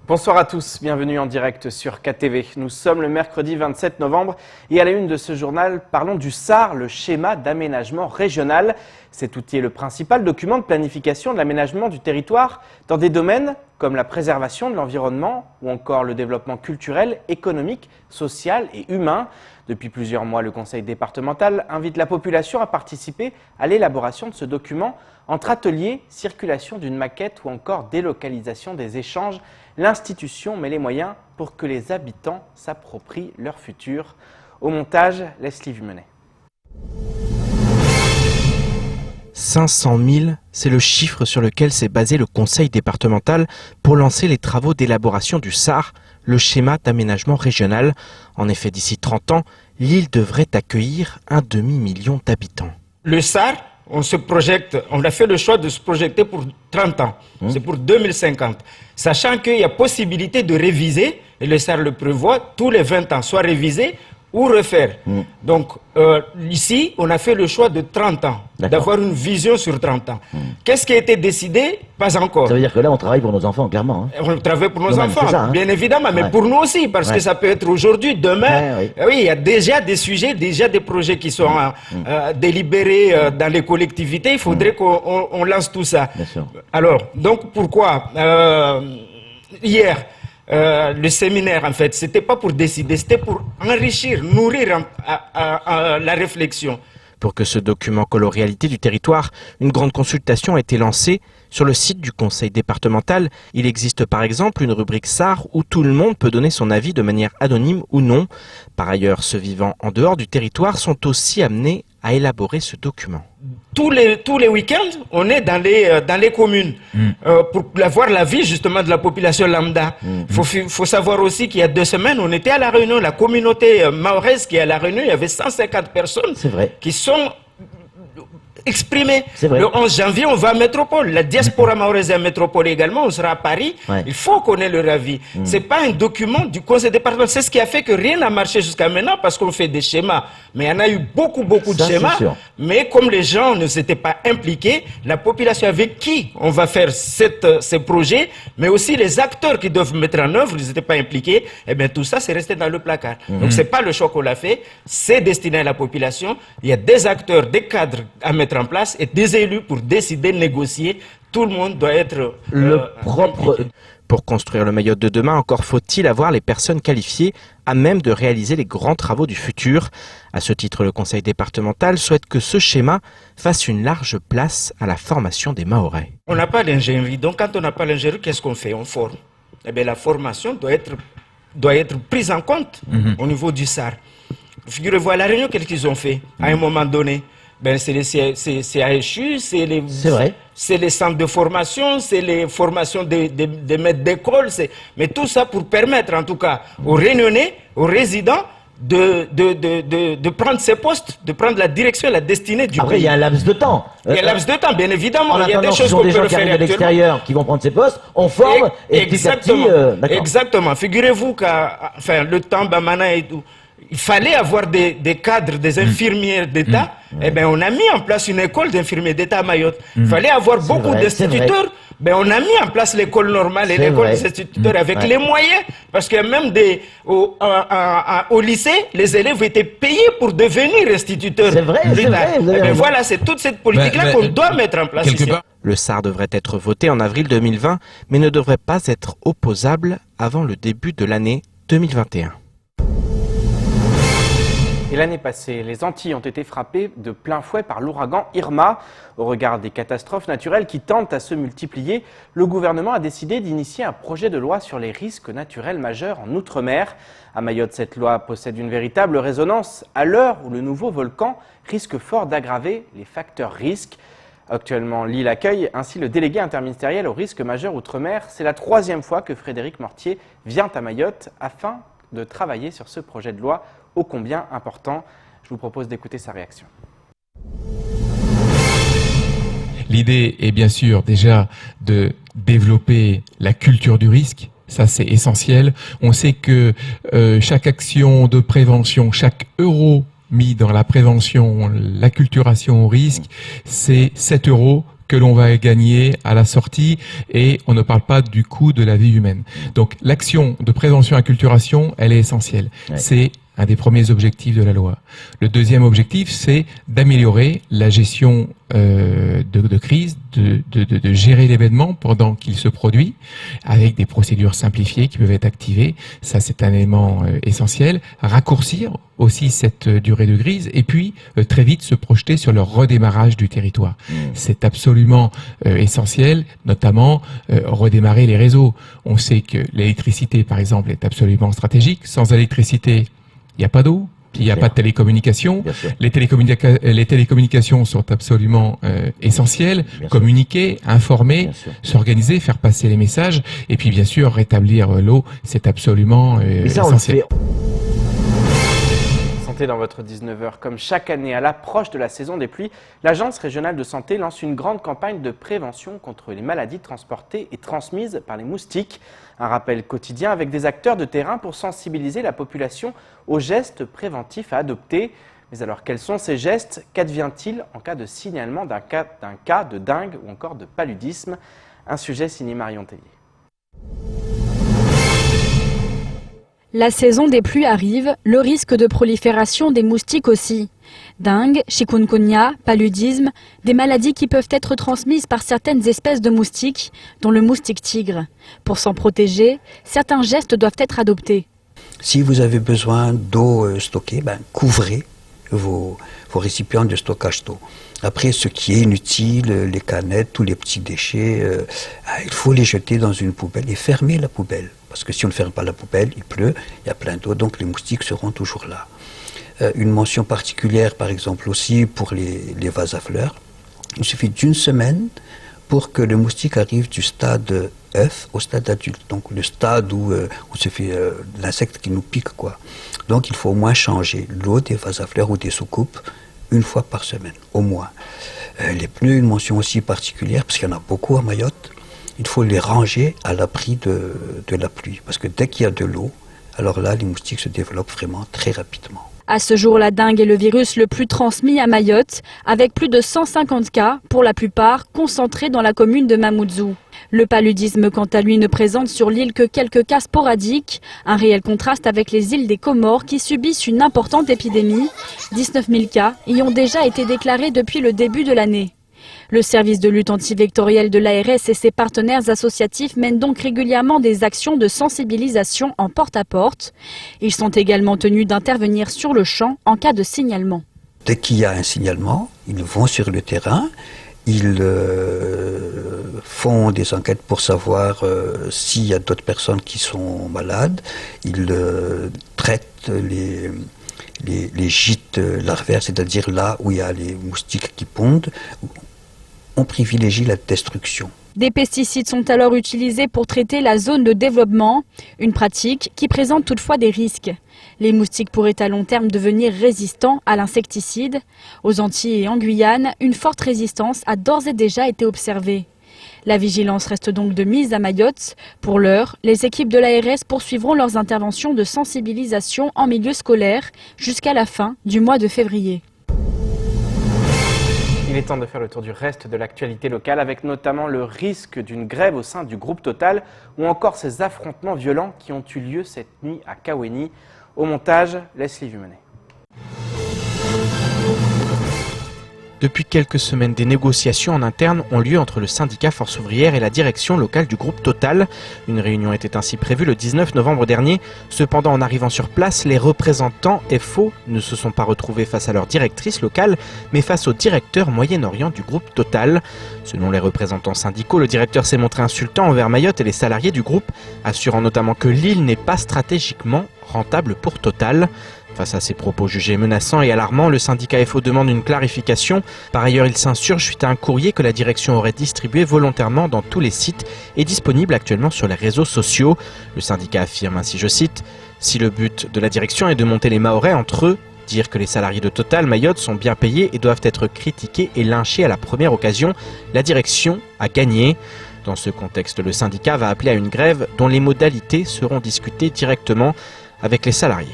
Bonsoir à tous, bienvenue en direct sur KTV. Nous sommes le mercredi 27 novembre et à la une de ce journal, parlons du SAR, le schéma d'aménagement régional. Cet outil est le principal document de planification de l'aménagement du territoire dans des domaines comme la préservation de l'environnement ou encore le développement culturel, économique, social et humain. Depuis plusieurs mois, le conseil départemental invite la population à participer à l'élaboration de ce document entre ateliers, circulation d'une maquette ou encore délocalisation des échanges. L'institution met les moyens pour que les habitants s'approprient leur futur. Au montage, Leslie Vumenet. 500 000, c'est le chiffre sur lequel s'est basé le conseil départemental pour lancer les travaux d'élaboration du SAR, le schéma d'aménagement régional. En effet, d'ici 30 ans, l'île devrait accueillir 1,5 million d'habitants. Le SAR, on a fait le choix de se projeter pour 30 ans. C'est pour 2050. Sachant qu'il y a possibilité de réviser, et le SAR le prévoit, tous les 20 ans, soit réviser ou refaire. Donc, ici, on a fait le choix de 30 ans, d'avoir une vision sur 30 ans. Qu'est-ce qui a été décidé? Pas encore. Ça veut dire que là, on travaille pour nos enfants, clairement. On travaille pour nos enfants, ça, bien évidemment, mais pour nous aussi, parce que ça peut être aujourd'hui, demain. Oui, il y a déjà des sujets, déjà des projets qui sont délibérés dans les collectivités. Il faudrait qu'on lance tout ça. Bien sûr. Alors, donc pourquoi hier, le séminaire, en fait, c'était pas pour décider, c'était pour enrichir, nourrir la réflexion. Pour que ce document colle aux réalités du territoire, une grande consultation a été lancée sur le site du conseil départemental. Il existe par exemple une rubrique SAR où tout le monde peut donner son avis de manière anonyme ou non. Par ailleurs, ceux vivant en dehors du territoire sont aussi amenés à élaborer ce document. Tous les week-ends, on est dans les communes pour avoir l'avis justement de la population lambda. Faut savoir aussi qu'il y a 2 semaines, on était à La Réunion, la communauté mahoraise qui est à La Réunion, il y avait 150 personnes qui sont exprimées. Le 11 janvier, on va à Métropole. La diaspora mahoraise est à Métropole également, on sera à Paris. Il faut qu'on ait leur avis. C'est pas un document du conseil départemental. C'est ce qui a fait que rien n'a marché jusqu'à maintenant parce qu'on fait des schémas. Mais il y en a eu beaucoup de schémas. Mais comme les gens ne s'étaient pas impliqués, la population avec qui on va faire ces projets, mais aussi les acteurs qui doivent mettre en œuvre, ils n'étaient pas impliqués, et bien tout ça, c'est resté dans le placard. Donc c'est pas le choix qu'on l'a fait, c'est destiné à la population. Il y a des acteurs, des cadres à mettre en place et des élus pour décider, négocier. Tout le monde doit être propre. Pour construire le Mayotte de demain, encore faut-il avoir les personnes qualifiées à même de réaliser les grands travaux du futur. À ce titre, le conseil départemental souhaite que ce schéma fasse une large place à la formation des Mahorais. On n'a pas d'ingénierie, donc quand on n'a pas l'ingénierie, qu'est-ce qu'on fait? On forme. Eh bien, la formation doit être prise en compte au niveau du SAR. Figurez-vous, à La Réunion, qu'est-ce qu'ils ont fait à un moment donné? Ben, c'est les CHU, c'est les centres de formation, c'est les formations des maîtres d'école, mais tout ça pour permettre en tout cas aux Réunionnais, aux résidents de prendre ses postes, de prendre la direction, la destinée du pays. Après, il y a un laps de temps. Il y a un laps de temps, bien évidemment. Il y a des choses qu'on peut faire actuellement. De l'extérieur qui vont prendre ces postes, on forme et petit à petit... Exactement. Figurez-vous le temps, Bamana et tout, il fallait avoir des cadres, des infirmières d'État. Eh bien, on a mis en place une école d'infirmiers d'État à Mayotte. Il fallait avoir beaucoup d'instituteurs. Ben, on a mis en place l'école normale et l'école des instituteurs avec les moyens. Parce que même au lycée, les élèves étaient payés pour devenir instituteurs. C'est vrai, voilà, c'est toute cette politique-là qu'on doit mettre en place ici. Le SAR devrait être voté en avril 2020, mais ne devrait pas être opposable avant le début de l'année 2021. Et l'année passée, les Antilles ont été frappées de plein fouet par l'ouragan Irma. Au regard des catastrophes naturelles qui tentent à se multiplier, le gouvernement a décidé d'initier un projet de loi sur les risques naturels majeurs en Outre-mer. À Mayotte, cette loi possède une véritable résonance à l'heure où le nouveau volcan risque fort d'aggraver les facteurs risques. Actuellement, l'île accueille ainsi le délégué interministériel aux risques majeurs Outre-mer. C'est la 3e fois que Frédéric Mortier vient à Mayotte afin de travailler sur ce projet de loi ô combien important. Je vous propose d'écouter sa réaction. L'idée est bien sûr déjà de développer la culture du risque. Ça, c'est essentiel. On sait que chaque action de prévention, chaque euro mis dans la prévention, l'acculturation au risque, c'est 7 € que l'on va gagner à la sortie, et on ne parle pas du coût de la vie humaine. Donc l'action de prévention et acculturation, elle est essentielle. Ouais. C'est un des premiers objectifs de la loi. Le deuxième objectif, c'est d'améliorer la gestion de crise, de gérer l'événement pendant qu'il se produit, avec des procédures simplifiées qui peuvent être activées. Ça, c'est un élément essentiel. Raccourcir aussi cette durée de crise, et puis très vite se projeter sur le redémarrage du territoire. C'est absolument essentiel, notamment redémarrer les réseaux. On sait que l'électricité, par exemple, est absolument stratégique. Sans électricité, il n'y a pas d'eau, il n'y a pas de télécommunications. Les télécommunications sont absolument essentielles. Communiquer, informer, s'organiser, faire passer les messages. Et puis bien sûr, rétablir l'eau, c'est absolument essentiel. Santé dans votre 19h. Comme chaque année, à l'approche de la saison des pluies, l'Agence régionale de santé lance une grande campagne de prévention contre les maladies transportées et transmises par les moustiques. Un rappel quotidien avec des acteurs de terrain pour sensibiliser la population aux gestes préventifs à adopter. Mais alors, quels sont ces gestes? Qu'advient-il en cas de signalement d'un cas de dengue ou encore de paludisme? Un sujet signé Marion Tellier. La saison des pluies arrive, le risque de prolifération des moustiques aussi. Dengue, chikungunya, paludisme, des maladies qui peuvent être transmises par certaines espèces de moustiques, dont le moustique tigre. Pour s'en protéger, certains gestes doivent être adoptés. Si vous avez besoin d'eau stockée, couvrez vos récipients de stockage d'eau. Après, ce qui est inutile, les canettes, tous les petits déchets, il faut les jeter dans une poubelle et fermer la poubelle. Parce que si on ne ferme pas la poubelle, il pleut, il y a plein d'eau, donc les moustiques seront toujours là. Une mention particulière, par exemple, aussi pour les vases à fleurs. Il suffit d'une semaine pour que le moustique arrive du stade œuf au stade adulte. Donc le stade où se fait l'insecte qui nous pique, quoi. Donc il faut au moins changer l'eau des vases à fleurs ou des soucoupes une fois par semaine, au moins. Les pneus, une mention aussi particulière, parce qu'il y en a beaucoup à Mayotte. Il faut les ranger à l'abri de la pluie. Parce que dès qu'il y a de l'eau, alors là, les moustiques se développent vraiment très rapidement. À ce jour, la dengue est le virus le plus transmis à Mayotte, avec plus de 150 cas, pour la plupart concentrés dans la commune de Mamoudzou. Le paludisme, quant à lui, ne présente sur l'île que quelques cas sporadiques, un réel contraste avec les îles des Comores qui subissent une importante épidémie. 19 000 cas y ont déjà été déclarés depuis le début de l'année. Le service de lutte antivectorielle de l'ARS et ses partenaires associatifs mènent donc régulièrement des actions de sensibilisation en porte-à-porte. Ils sont également tenus d'intervenir sur le champ en cas de signalement. Dès qu'il y a un signalement, ils vont sur le terrain, ils font des enquêtes pour savoir s'il y a d'autres personnes qui sont malades. Ils traitent les gîtes larvaires, c'est-à-dire là où il y a les moustiques qui pondent. On privilégie la destruction. Des pesticides sont alors utilisés pour traiter la zone de développement, une pratique qui présente toutefois des risques. Les moustiques pourraient à long terme devenir résistants à l'insecticide. Aux Antilles et en Guyane, une forte résistance a d'ores et déjà été observée. La vigilance reste donc de mise à Mayotte. Pour l'heure, les équipes de l'ARS poursuivront leurs interventions de sensibilisation en milieu scolaire jusqu'à la fin du mois de février. Il est temps de faire le tour du reste de l'actualité locale avec notamment le risque d'une grève au sein du groupe Total ou encore ces affrontements violents qui ont eu lieu cette nuit à Kaweni. Au montage, Leslie Vumenet. Depuis quelques semaines, des négociations en interne ont lieu entre le syndicat Force ouvrière et la direction locale du groupe Total. Une réunion était ainsi prévue le 19 novembre dernier. Cependant, en arrivant sur place, les représentants FO ne se sont pas retrouvés face à leur directrice locale, mais face au directeur Moyen-Orient du groupe Total. Selon les représentants syndicaux, le directeur s'est montré insultant envers Mayotte et les salariés du groupe, assurant notamment que l'île n'est pas stratégiquement rentable pour Total. Face à ces propos jugés menaçants et alarmants, le syndicat FO demande une clarification. Par ailleurs, il s'insurge suite à un courrier que la direction aurait distribué volontairement dans tous les sites et disponible actuellement sur les réseaux sociaux. Le syndicat affirme ainsi, je cite, « Si le but de la direction est de monter les Mahorais entre eux, dire que les salariés de Total Mayotte sont bien payés et doivent être critiqués et lynchés à la première occasion, la direction a gagné. » Dans ce contexte, le syndicat va appeler à une grève dont les modalités seront discutées directement avec les salariés.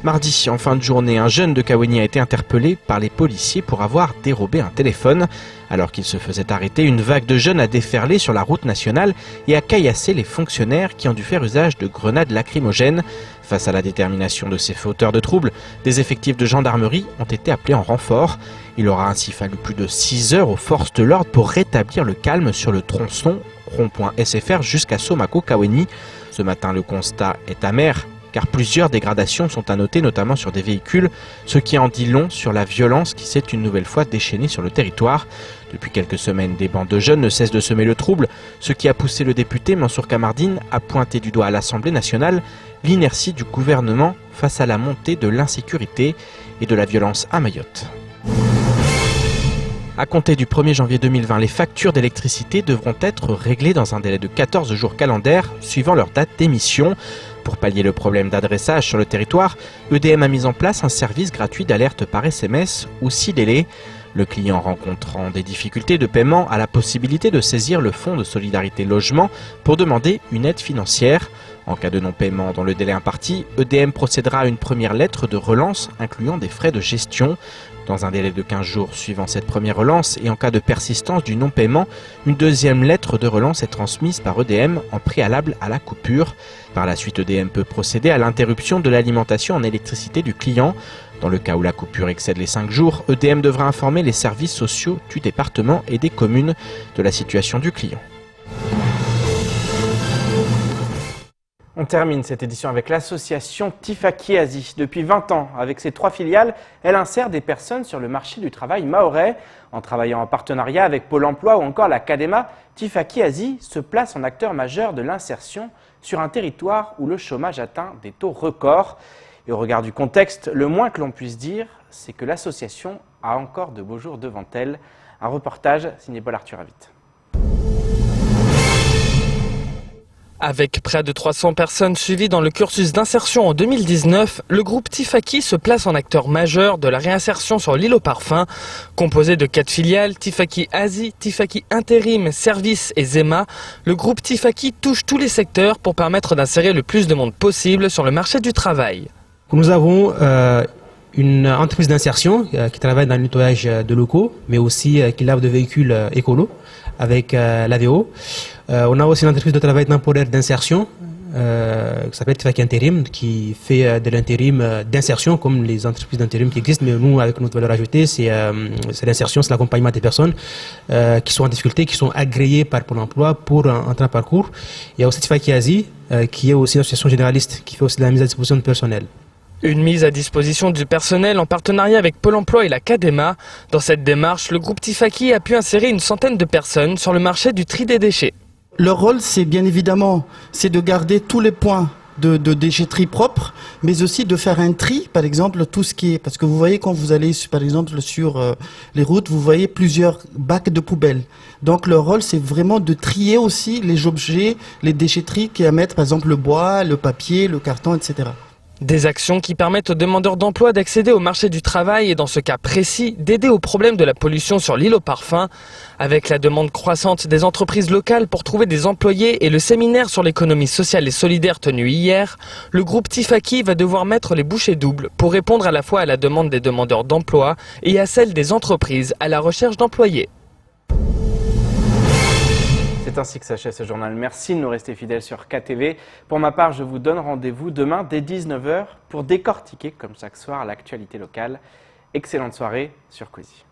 Mardi, en fin de journée, un jeune de Kaweni a été interpellé par les policiers pour avoir dérobé un téléphone. Alors qu'il se faisait arrêter, une vague de jeunes a déferlé sur la route nationale et a caillassé les fonctionnaires qui ont dû faire usage de grenades lacrymogènes. Face à la détermination de ces fauteurs de troubles, des effectifs de gendarmerie ont été appelés en renfort. Il aura ainsi fallu plus de 6 heures aux forces de l'ordre pour rétablir le calme sur le tronçon rond-point SFR jusqu'à Somako-Kaweni. Ce matin, le constat est amer, car plusieurs dégradations sont à noter, notamment sur des véhicules, ce qui en dit long sur la violence qui s'est une nouvelle fois déchaînée sur le territoire. Depuis quelques semaines, des bandes de jeunes ne cessent de semer le trouble, ce qui a poussé le député Mansour Kamardine à pointer du doigt à l'Assemblée nationale l'inertie du gouvernement face à la montée de l'insécurité et de la violence à Mayotte. À compter du 1er janvier 2020, les factures d'électricité devront être réglées dans un délai de 14 jours calendaires suivant leur date d'émission. Pour pallier le problème d'adressage sur le territoire, EDM a mis en place un service gratuit d'alerte par SMS ou 6 délais. Le client rencontrant des difficultés de paiement a la possibilité de saisir le Fonds de solidarité logement pour demander une aide financière. En cas de non-paiement dans le délai imparti, EDM procédera à une première lettre de relance incluant des frais de gestion. Dans un délai de 15 jours suivant cette première relance et en cas de persistance du non-paiement, une deuxième lettre de relance est transmise par EDM en préalable à la coupure. Par la suite, EDM peut procéder à l'interruption de l'alimentation en électricité du client. Dans le cas où la coupure excède les 5 jours, EDM devra informer les services sociaux du département et des communes de la situation du client. On termine cette édition avec l'association Tifaki Asie. Depuis 20 ans, avec ses 3 filiales, elle insère des personnes sur le marché du travail mahorais. En travaillant en partenariat avec Pôle emploi ou encore la CADEMA, Tifaki Asie se place en acteur majeur de l'insertion sur un territoire où le chômage atteint des taux records. Et au regard du contexte, le moins que l'on puisse dire, c'est que l'association a encore de beaux jours devant elle. Un reportage signé Paul Arthur Avit. Avec près de 300 personnes suivies dans le cursus d'insertion en 2019, le groupe Tifaki se place en acteur majeur de la réinsertion sur l'île aux parfums. Composé de 4 filiales, Tifaki Asie, Tifaki Intérim, Services et Zema, le groupe Tifaki touche tous les secteurs pour permettre d'insérer le plus de monde possible sur le marché du travail. Nous avons une entreprise d'insertion qui travaille dans le nettoyage de locaux, mais aussi qui lave de véhicules écolos avec l'AVO. On a aussi une entreprise de travail temporaire d'insertion qui s'appelle Tifaki Intérim, qui fait de l'intérim d'insertion comme les entreprises d'intérim qui existent, mais nous, avec notre valeur ajoutée, c'est l'insertion, c'est l'accompagnement des personnes qui sont en difficulté, qui sont agréées par Pôle emploi pour entrer en parcours. Il y a aussi Tifaki Asie, qui est aussi une association généraliste, qui fait aussi de la mise à disposition de personnel. Une mise à disposition du personnel en partenariat avec Pôle emploi et la CADEMA. Dans cette démarche, le groupe Tifaki a pu insérer une centaine de personnes sur le marché du tri des déchets. Leur rôle, c'est bien évidemment, c'est de garder tous les points de déchetterie propres, mais aussi de faire un tri, par exemple, tout ce qui est... Parce que vous voyez, quand vous allez, par exemple, sur les routes, vous voyez plusieurs bacs de poubelles. Donc leur rôle, c'est vraiment de trier aussi les objets, les déchetteries qui émettent, par exemple, le bois, le papier, le carton, etc. Des actions qui permettent aux demandeurs d'emploi d'accéder au marché du travail et dans ce cas précis, d'aider au problème de la pollution sur l'île aux parfums. Avec la demande croissante des entreprises locales pour trouver des employés et le séminaire sur l'économie sociale et solidaire tenu hier, le groupe Tifaki va devoir mettre les bouchées doubles pour répondre à la fois à la demande des demandeurs d'emploi et à celle des entreprises à la recherche d'employés. C'est ainsi que s'achève ce journal. Merci de nous rester fidèles sur KTV. Pour ma part, je vous donne rendez-vous demain dès 19h pour décortiquer, comme chaque soir, l'actualité locale. Excellente soirée sur Cozy.